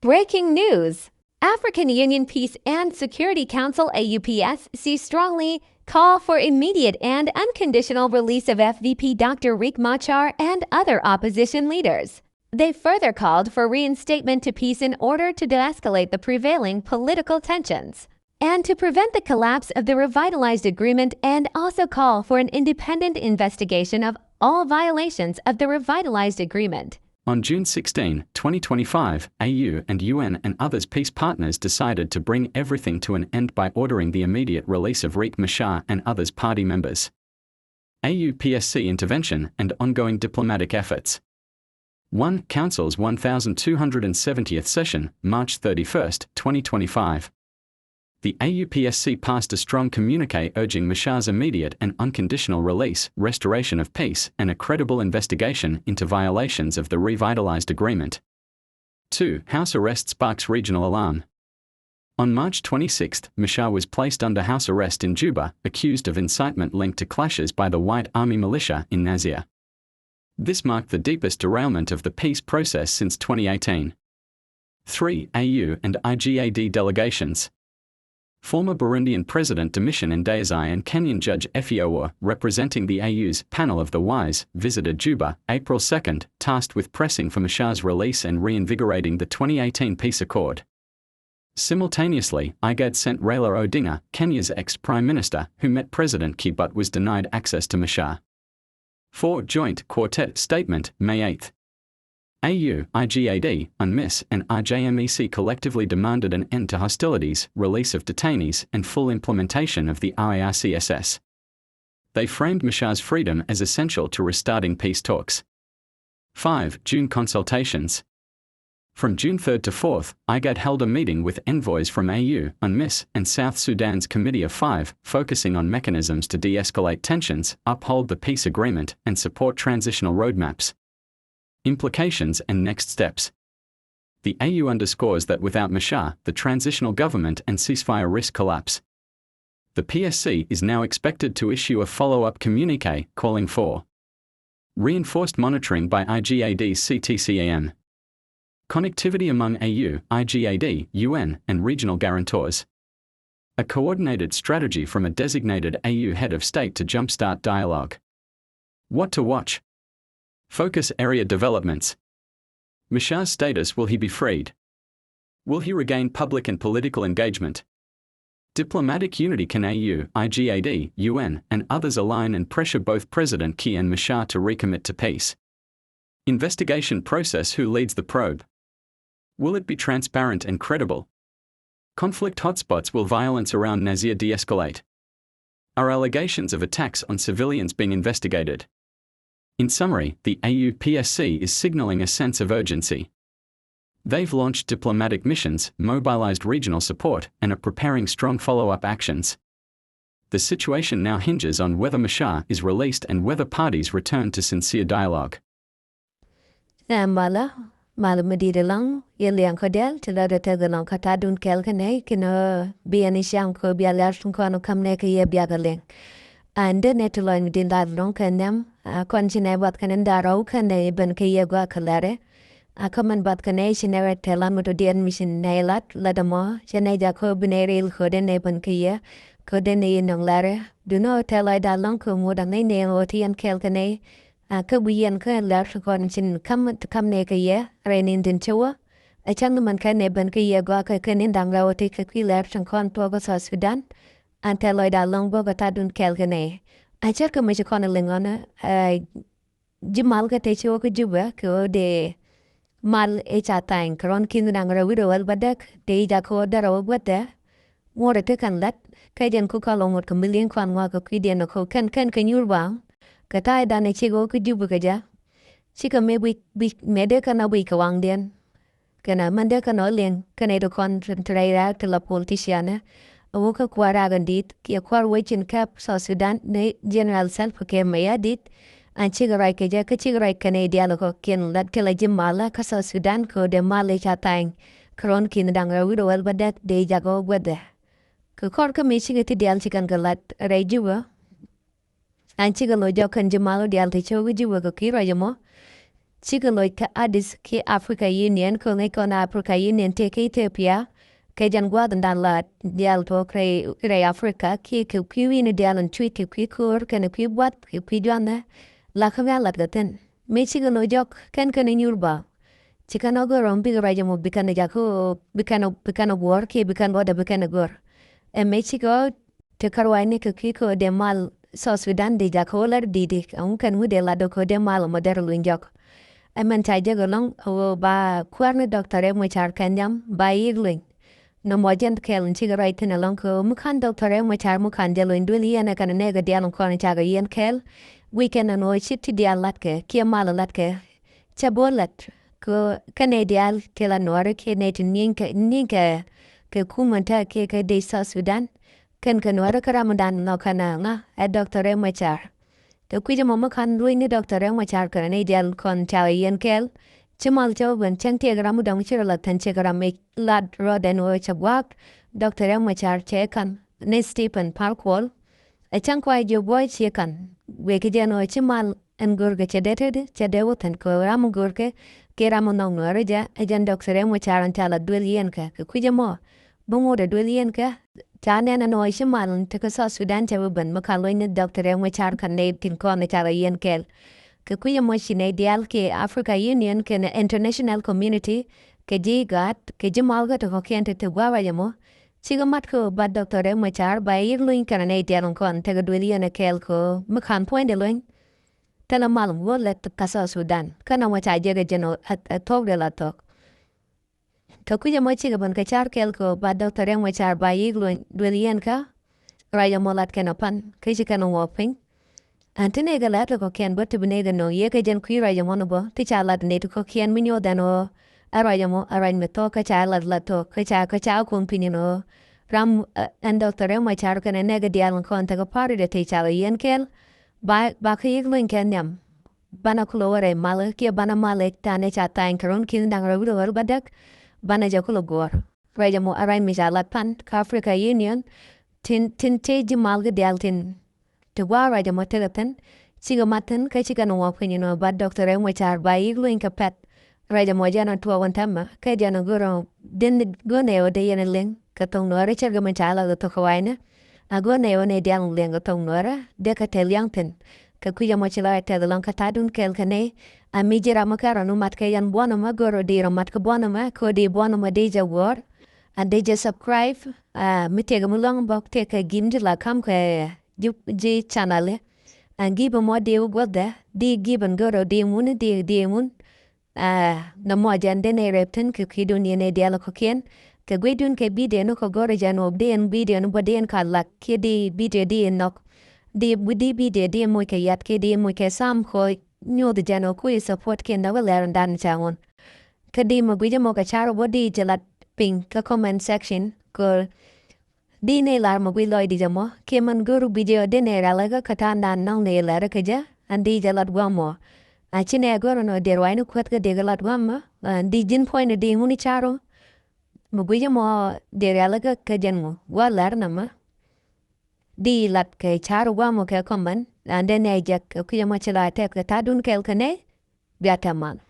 Breaking news! African Union Peace and Security Council AU PSC strongly call for immediate and unconditional release of FVP Dr. RIEK Machar and other opposition leaders. They further called for reinstatement to peace in order to de-escalate the prevailing political tensions and to prevent the collapse of the Revitalized Agreement, and also call for an independent investigation of all violations of the Revitalized Agreement. On June 16, 2025, AU and UN and others peace partners decided to bring everything to an end by ordering the immediate release of RIEK Machar and others party members. AU PSC intervention and ongoing diplomatic efforts. 1. Council's 1270th session, March 31, 2025. The AU PSC passed a strong communiqué urging Machar's immediate and unconditional release, restoration of peace, and a credible investigation into violations of the Revitalized Agreement. 2. House arrest sparks regional alarm. On March 26, Machar was placed under house arrest in Juba, accused of incitement linked to clashes by the White Army militia in Nasir. This marked the deepest derailment of the peace process since 2018. 3. AU and IGAD Delegations. Former Burundian President Domitien Ndayizeye and Kenyan Judge Effie Owuor, representing the AU's Panel of the Wise, visited Juba, April 2, tasked with pressing for Machar's release and reinvigorating the 2018 peace accord. Simultaneously, IGAD sent Raila Odinga, Kenya's ex-Prime Minister, who met President Kiir but was denied access to Machar. 4. Joint Quartet Statement, May 8. AU, IGAD, UNMISS, and RJMEC collectively demanded an end to hostilities, release of detainees, and full implementation of the RIEK. They framed Machar's freedom as essential to restarting peace talks. 5. June Consultations. From June 3 to 4, IGAD held a meeting with envoys from AU, UNMISS, and South Sudan's Committee of Five, focusing on mechanisms to de-escalate tensions, uphold the peace agreement, and support transitional roadmaps. Implications and next steps. The AU underscores that without Machar, the transitional government and ceasefire risk collapse. The PSC is now expected to issue a follow-up communiqué calling for reinforced monitoring by IGAD's CTCAM, connectivity among AU, IGAD, UN, and regional guarantors, a coordinated strategy from a designated AU head of state to jumpstart dialogue. What to watch? Focus area developments. Machar's status: will he be freed? Will he regain public and political engagement? Diplomatic unity: can AU, IGAD, UN, and others align and pressure both President Kiir and Machar to recommit to peace? Investigation process: who leads the probe? Will it be transparent and credible? Conflict hotspots: will violence around Nasir de-escalate? Are allegations of attacks on civilians being investigated? In summary, the AU PSC is signaling a sense of urgency. They've launched diplomatic missions, mobilized regional support, and are preparing strong follow-up actions. The situation now hinges on whether Machar is released and whether parties return to sincere dialogue. Medida lang yeliang kodel tila de tegalong katadun kelkane kino bianisham ko bialarsun kono kamne ke ye biagaleng. Ande netulon din dadlong kanem konchine bat kanen daro kane ben ke ye gwa kalare. Komen bat kane shinere telan muto dian mission nailat ladamo chene jako bineril kode ne ben ke ye kode ne nong lare. Do no telai dadlong ko mudang ne ne otian kelkane. Ka wiyan ka lar kon chin kam ne ka ye renin din chwa a chang man ka ne ban ka ye gwa ka nin dang ra oti ka ki lar chan kon to go sa Sudan an te loy da long bo ta dun kel ka ne a cher ka me kon lingona jimal ka te chwa ka Juba ko de mal e cha tang kron kin dang ra wido wal badak de ja ko da ro gwata mo re te kan lat ka den ku ka long ka million kwan wa ka ki den ko kan ka nyur ba Kata dane chigo ku Juba kaja. Chika me mede kana ka wang den. Kana mande kana len kana do concentrate to la politiciana. Awoka kwara gandit ki kwar wechin cap South Sudan ne general self ke maya dit. An chigarai kaja ka chigarai kana dialogo kin lat kala jimala ka South Sudan ko de male chatang. Kron kin dang rawido wel badat de jago wede. Ka kor ka me chiga ti dial chikan galat rai Juba. Anchi galo jo kan jimalo di alti chogu Juba ko kira yamo Chigaloy ka Addis ki Africa Union ko ngai kona Africa Union te ke Ethiopia ke jan gwadan dan la dial to kre Africa ki ni dial an tweet ki kur ken ki wat ki jana la khamya lat gaten me chigalo jok ken nyurba chikano go rom big raja mo bikana jako bikano war ki bikan boda bikana gor e me chigo te karwaini ki ko de mal so Sudan de jako lar didi un kan mu de la do ko de mal mo der luinjok Emen taja golong ba kuarne doktore Machar Kenyam ba igling. No mojent kelen chiga right in along ko mukan doktore Machar mukan delo induli ena kana nega dialon kone chaga yen kel. Weekend ano chiti dial latke kia mala latke. Chabolet ko kane dial kela noare ke neti ninka ke kumanta ke de South Sudan. Ken noare karamadan no kana nga e doktore Machar. The kuja mama kan doing the doctor and Machar kan ideal con chawi yen kel. Chimal joven chang teagramu dong chirla ten chegaram make lad rod and or chabwak. Doctor and Machar chekan. Ne Stephen Parkwall. A chankwai jo boy chekan. Wekijan or chimal and gurga chedeted, chadewot and ko ramu gurke. Keramu nong noreja. A jan doctor and Machar and tala duel yenka. Kuja mo. Bungo de duel yenka. Tana na noy shimal te ka South Sudan chabuban makaloin Dr. Machar kan ne tin ko na tara yen kel ke kuya mo shine dial ke Africa Union ke international community ke IGAD ke jimalga to kente te gwawa yamo chiga mat ko ba Dr. Machar ba irluin kan ne dial kon te gadwili na kel ko makan point de loin tala malum wo let ka South Sudan kana mo cha jere jeno at talk de la talk Tokuja mochiga ban kachar kelko ba Dr. Machar ba yiglo duelien ka raya molat kenopan kishikano woping Antine galata ko ken but binega no ye ka jen kui raya monobo ti chala ne to ko ken minyo dano araya mo arain meto ka chala lato ka cha kun pinino ram and Dr. Machar kan nega dialan kon ta ko party de ti chala yen kel ba ka yiglo in kenyam bana kulore mala ki bana malek tane cha tain karon kin dang rawdo badak Bana jakulo gor. Raja mo arain mijalat pan ka Africa Union tin te jimalga dialtin. Te wa raja mo tegaten. Siga matan ka chiga no wapin ba Dr. Machar ba iglo inka pet. Raja mo jana tuwa wantama ka jana goro din goneo de yana ling ka tong nora charga machala ga to kawaina. A goneo ne dial ling ga tong nora de ka tel yangtin. Ka kuya mo chila te the ka tadun kel kane. A mijira makara no mat kayan buanama goro dira mat ka buanama ko di buanama deja war. And they just subscribe. Mitega mulong bok te ka gimjila kam ka ji channel. And giba mo di ugwada. Di giban goro di mun di mun. Na mo jan dene repten ka kidun yene diala kokien. Ka gwedun ka bide no ko goro jan obde en bide no bade ka lak ki di bide di nok. Di bide di mo ka yat ki di mo ka sam ko Nyo the general kui support ken na wala dan chawon. Kadi magwija mo ka charo body jalat ping ka comment section ko di ne lar magwilo di jamo keman guru video dene ralaga katanda nang ne lara kaja andi jalat wamo. Achine goro no derwaino kwat ka degalat wamo di jin point di muni charo magwija mo deralaga kajanmo walar nama Di lat ke charo wamo ke comment and then I jack kuya machila tek tadun kel kane biataman.